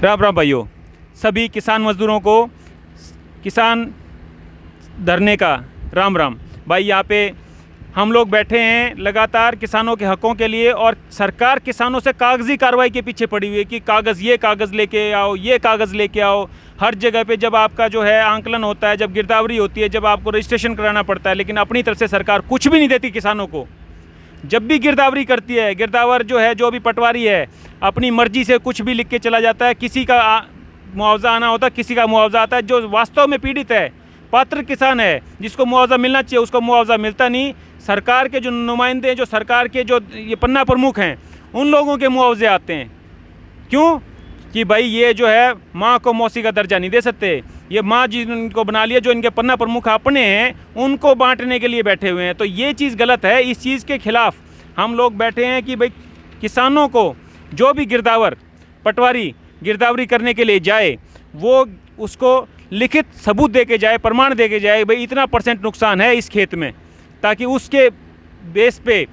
राम राम भाइयों, सभी किसान मज़दूरों को किसान धरने का राम राम। भाई यहाँ पे हम लोग बैठे हैं लगातार किसानों के हकों के लिए, और सरकार किसानों से कागजी कार्रवाई के पीछे पड़ी हुई है कि ये कागज़ लेके आओ, ये कागज़ लेके आओ। हर जगह पे जब आपका जो है आंकलन होता है, जब गिरदावरी होती है, जब आपको रजिस्ट्रेशन कराना पड़ता है, लेकिन अपनी तरफ से सरकार कुछ भी नहीं देती किसानों को। जब भी गिरदावरी करती है, गिरदावर जो है, जो भी पटवारी है, अपनी मर्जी से कुछ भी लिख के चला जाता है। किसी का मुआवजा आना होता है, किसी का मुआवजा आता है। जो वास्तव में पीड़ित है, पात्र किसान है, जिसको मुआवजा मिलना चाहिए, उसको मुआवजा मिलता नहीं। सरकार के जो नुमाइंदे, जो सरकार के जो ये पन्ना प्रमुख हैं, उन लोगों के मुआवजे आते हैं। क्यों? कि भाई ये जो है माँ को मौसी का दर्जा नहीं दे सकते। ये माँ जिनको बना लिया, जो इनके पन्ना प्रमुख अपने हैं, उनको बांटने के लिए बैठे हुए हैं। तो ये चीज़ गलत है। इस चीज़ के खिलाफ हम लोग बैठे हैं कि भाई किसानों को जो भी गिरदावर पटवारी गिरदावरी करने के लिए जाए, वो उसको लिखित सबूत दे के जाए, प्रमाण दे के जाए, भाई इतना % नुकसान है इस खेत में, ताकि उसके बेस पे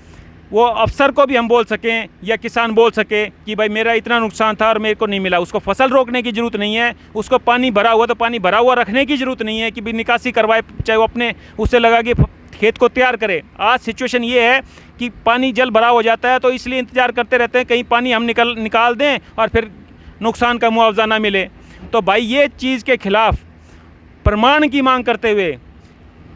वो अफसर को भी हम बोल सकें या किसान बोल सके कि भाई मेरा इतना नुकसान था और मेरे को नहीं मिला। उसको फसल रोकने की ज़रूरत नहीं है, उसको पानी भरा हुआ तो पानी भरा हुआ रखने की ज़रूरत नहीं है कि भाई निकासी करवाए, चाहे वो अपने उससे लगा कि खेत को तैयार करे। आज सिचुएशन ये है कि पानी जल भरा हो जाता है, तो इसलिए इंतज़ार करते रहते हैं कहीं पानी हम निकाल दें और फिर नुकसान का मुआवजा ना मिले। तो भाई ये चीज़ के खिलाफ प्रमाण की मांग करते हुए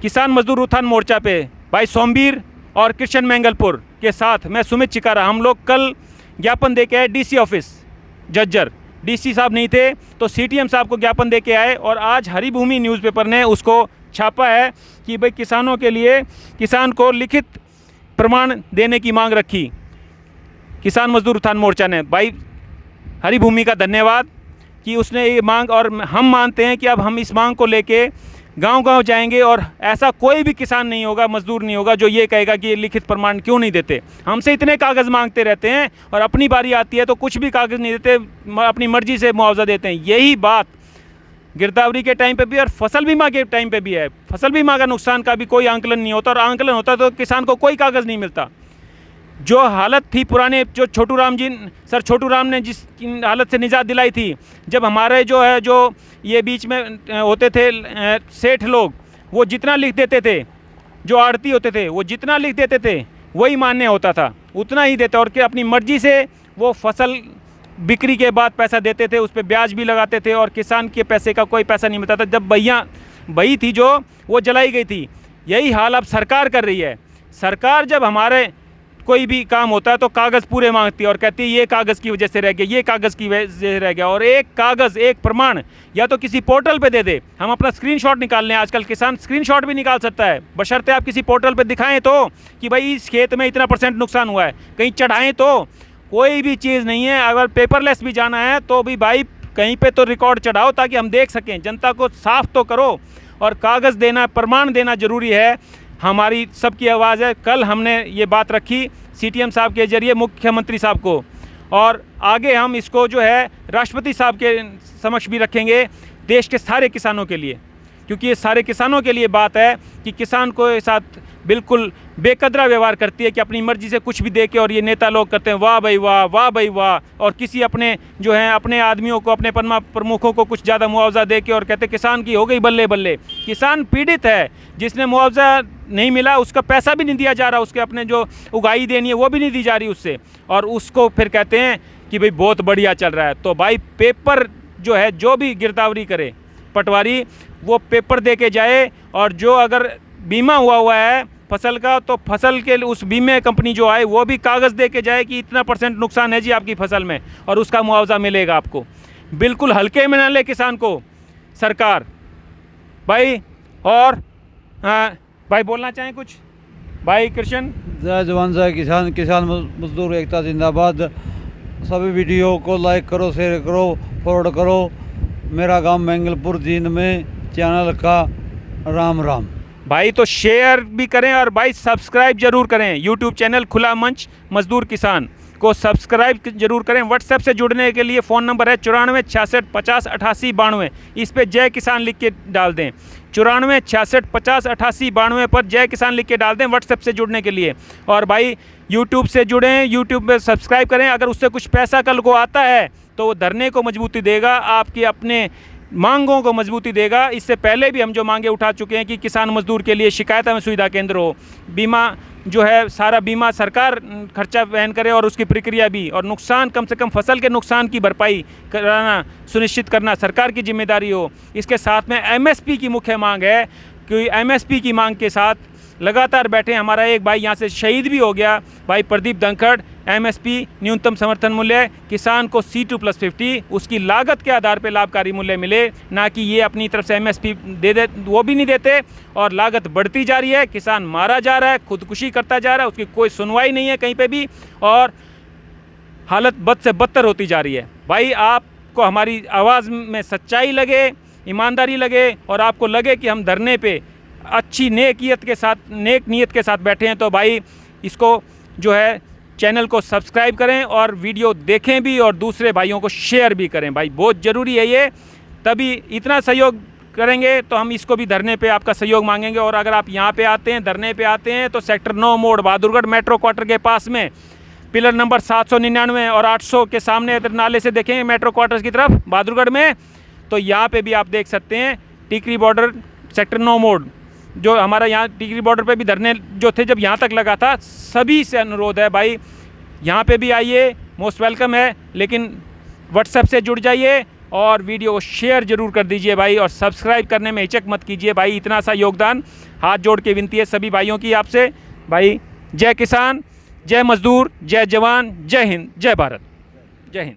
किसान मजदूर उत्थान मोर्चा पे भाई सोमवीर और कृष्ण मंगलपुर के साथ मैं सुमित चिकारा, हम लोग कल ज्ञापन दे के आए डीसी ऑफिस जज्जर। डीसी साहब नहीं थे तो सीटीएम साहब को ज्ञापन दे के आए, और आज हरिभूमि न्यूज़पेपर ने उसको छापा है कि भाई किसानों के लिए किसान को लिखित प्रमाण देने की मांग रखी किसान मजदूर उत्थान मोर्चा ने। भाई हरिभूमि का धन्यवाद कि उसने ये मांग, और हम मानते हैं कि अब हम इस मांग को लेके गांव-गांव जाएंगे, और ऐसा कोई भी किसान नहीं होगा, मजदूर नहीं होगा जो ये कहेगा कि ये लिखित प्रमाण क्यों नहीं देते। हमसे इतने कागज़ मांगते रहते हैं और अपनी बारी आती है तो कुछ भी कागज़ नहीं देते, अपनी मर्जी से मुआवजा देते हैं। यही बात गिरदावरी के टाइम पे भी और फसल बीमा के टाइम पे भी है। फसल बीमा का नुकसान का भी कोई आंकलन नहीं होता, और आंकलन होता तो किसान को कोई कागज़ नहीं मिलता। जो हालत थी पुराने, जो छोटू राम ने जिस हालत से निजात दिलाई थी, जब हमारे जो है, जो ये बीच में होते थे सेठ लोग, वो जितना लिख देते थे, जो आड़ती होते थे वो जितना लिख देते थे वही मान्य होता था, उतना ही देते, और कि अपनी मर्जी से वो फसल बिक्री के बाद पैसा देते थे, उस पर ब्याज भी लगाते थे, और किसान के पैसे का कोई पैसा नहीं मिलता था। जब बही थी जो, वो जलाई गई थी। यही हाल अब सरकार कर रही है। सरकार जब हमारे कोई भी काम होता है तो कागज़ पूरे मांगती है और कहती है ये कागज़ की वजह से रह गया, ये कागज़ की वजह से रह गया। और एक कागज़, एक प्रमाण या तो किसी पोर्टल पे दे दे, हम अपना स्क्रीनशॉट निकाल लें। आजकल किसान स्क्रीनशॉट भी निकाल सकता है, बशर्ते आप किसी पोर्टल पे दिखाएं तो कि भाई इस खेत में इतना % नुकसान हुआ है। कहीं चढ़ाएँ तो कोई भी चीज़ नहीं है। अगर पेपरलेस भी जाना है तो भी भाई कहीं पर तो रिकॉर्ड चढ़ाओ, ताकि हम देख सकें। जनता को साफ तो करो, और कागज़ देना, प्रमाण देना ज़रूरी है। हमारी सबकी आवाज़ है। कल हमने ये बात रखी सीटीएम साहब के जरिए मुख्यमंत्री साहब को, और आगे हम इसको जो है राष्ट्रपति साहब के समक्ष भी रखेंगे, देश के सारे किसानों के लिए। क्योंकि ये सारे किसानों के लिए बात है कि किसान को साथ बिल्कुल बेकदरा व्यवहार करती है कि अपनी मर्जी से कुछ भी दे के, और ये नेता लोग करते हैं वाह भाई वाह, वाह भाई वाह, और किसी अपने जो है अपने आदमियों को, अपने पन्ना प्रमुखों को कुछ ज़्यादा मुआवजा दे के, और कहते किसान की हो गई बल्ले बल्ले। किसान पीड़ित है, जिसने मुआवजा नहीं मिला उसका पैसा भी नहीं दिया जा रहा, उसके अपने जो उगाई देनी है वो भी नहीं दी जा रही उससे, और उसको फिर कहते हैं कि भाई बहुत बढ़िया चल रहा है। तो भाई पेपर जो है, जो भी गिरदावरी करे पटवारी, वो पेपर दे के जाए, और जो अगर बीमा हुआ है फसल का, तो फसल के उस बीमे कंपनी जो आए वो भी कागज़ दे के जाए कि इतना % नुकसान है जी आपकी फसल में, और उसका मुआवजा मिलेगा आपको। बिल्कुल हल्के में ना ले किसान को सरकार। भाई और भाई बोलना चाहें कुछ? भाई कृष्ण। जय जवान जय किसान, किसान मजदूर एकता जिंदाबाद। सभी वीडियो को लाइक करो, शेयर करो, फॉरवर्ड करो। मेरा गांव मंगलपुर जींद में, चैनल का राम राम। भाई तो शेयर भी करें, और भाई सब्सक्राइब जरूर करें। यूट्यूब चैनल खुला मंच मजदूर किसान को सब्सक्राइब जरूर करें। व्हाट्सएप से जुड़ने के लिए फ़ोन नंबर है 94 66 50 88 92। इस पे जय किसान लिख के डाल दें। 94 66 50 88 92 पर जय किसान लिख के डाल दें व्हाट्सएप से जुड़ने के लिए। और भाई यूट्यूब से जुड़ें, यूट्यूब में सब्सक्राइब करें। अगर उससे कुछ पैसा कल को आता है तो वो धरने को मजबूती देगा, आपके अपने मांगों को मजबूती देगा। इससे पहले भी हम जो मांगे उठा चुके हैं कि किसान मजदूर के लिए शिकायत एवं सुविधा केंद्र हो, बीमा जो है सारा बीमा सरकार खर्चा वहन करे और उसकी प्रक्रिया भी, और नुकसान कम से कम फसल के नुकसान की भरपाई कराना सुनिश्चित करना सरकार की जिम्मेदारी हो। इसके साथ में एमएसपी की मुख्य मांग है कि एमएसपी की मांग के साथ लगातार बैठे। हमारा एक भाई यहाँ से शहीद भी हो गया, भाई प्रदीप धनखड़। एमएसपी न्यूनतम समर्थन मूल्य किसान को C2+50 उसकी लागत के आधार पर लाभकारी मूल्य मिले, ना कि ये अपनी तरफ से एमएसपी दे वो भी नहीं देते और लागत बढ़ती जा रही है, किसान मारा जा रहा है, खुदकुशी करता जा रहा है, उसकी कोई सुनवाई नहीं है कहीं पे भी और हालत बद से बदतर होती जा रही है। भाई आपको हमारी आवाज़ में सच्चाई लगे, ईमानदारी लगे और आपको लगे कि हम धरने पे अच्छी नेक नीयत के साथ बैठे हैं, तो भाई इसको जो है चैनल को सब्सक्राइब करें और वीडियो देखें भी और दूसरे भाइयों को शेयर भी करें। भाई बहुत ज़रूरी है ये, तभी इतना सहयोग करेंगे तो हम इसको भी धरने पे आपका सहयोग मांगेंगे। और अगर आप यहाँ पे आते हैं, धरने पे आते हैं, तो सेक्टर 9 मोड़ बहादुरगढ़ मेट्रो क्वार्टर के पास में पिलर नंबर 799 और 800 के सामने नाले से देखेंगे मेट्रो क्वार्टर्स की तरफ बहादुरगढ़ में, तो यहाँ पे भी आप देख सकते हैं टिकरी बॉर्डर सेक्टर 9 मोड़, जो हमारा यहाँ टिकरी बॉर्डर पे भी धरने जो थे जब यहाँ तक लगा था, सभी से अनुरोध है भाई यहाँ पे भी आइए, मोस्ट वेलकम है, लेकिन व्हाट्सएप से जुड़ जाइए और वीडियो को शेयर ज़रूर कर दीजिए भाई, और सब्सक्राइब करने में हिचक मत कीजिए भाई। इतना सा योगदान हाथ जोड़ के विनती है सभी भाइयों की आपसे भाई। जय किसान, जय मजदूर, जय जवान, जय हिंद, जय भारत, जय हिंद।